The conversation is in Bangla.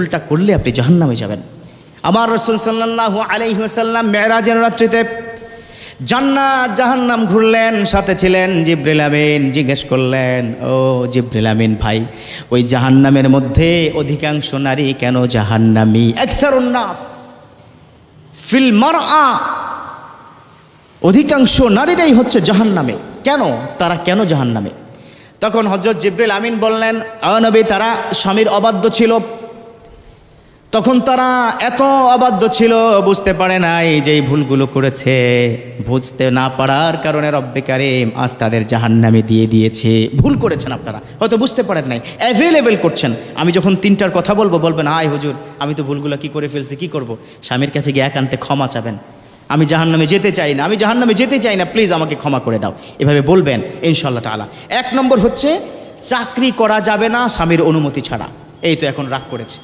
ভুলটা করলে আপনি জাহান্নামে যাবেন। আমার রাসূল সাল্লাল্লাহু আলাইহি ওয়াসাল্লাম মেরাজের রাত্রিতে জান্নাত জাহান্নাম ঘুরলেন, সাথে ছিলেন জিবরিল আমিন। জিজ্ঞেস করলেন, ও জিবরিল আমিন ভাই, ওই জাহান্নামের মধ্যে অধিকাংশ নারী কেন জাহান্নামী? আকসারুন নাস ফিল মারআ, অধিকাংশ নারীরাই হচ্ছে জাহান্নামে। কেন? তারা কেন জাহান্নামে? তখন হযরত জিবরিল আমিন বললেন, ও নবী, তারা স্বামীর অবাধ্য ছিল। তখন তারা এত অবাধ্য ছিল, বুঝতে পারে নাই যে এই ভুলগুলো করেছে। বুঝতে না পারার কারণে রব্বে কারীম আজ তাদের জাহান্নামে দিয়ে দিয়েছে। ভুল করেছেন আপনারা, হয়তো বুঝতে পারেন নাই, অ্যাভেলেবেল করছেন। আমি যখন তিনটার কথা বলবো, বলবেন, হায় হুজুর, আমি তো ভুলগুলো কি করে ফেলছি, কি করব? স্বামীর কাছে গিয়ে একান্তে ক্ষমা চাবেন, আমি জাহান্নামে যেতে চাই না, আমি জাহান্নামে যেতে চাই না, প্লিজ আমাকে ক্ষমা করে দাও, এভাবে বলবেন ইনশাআল্লাহ তাআলা। 1 নম্বর হচ্ছে চাকরি করা যাবে না স্বামীর অনুমতি ছাড়া। এই তো এখন রাগ করেছে।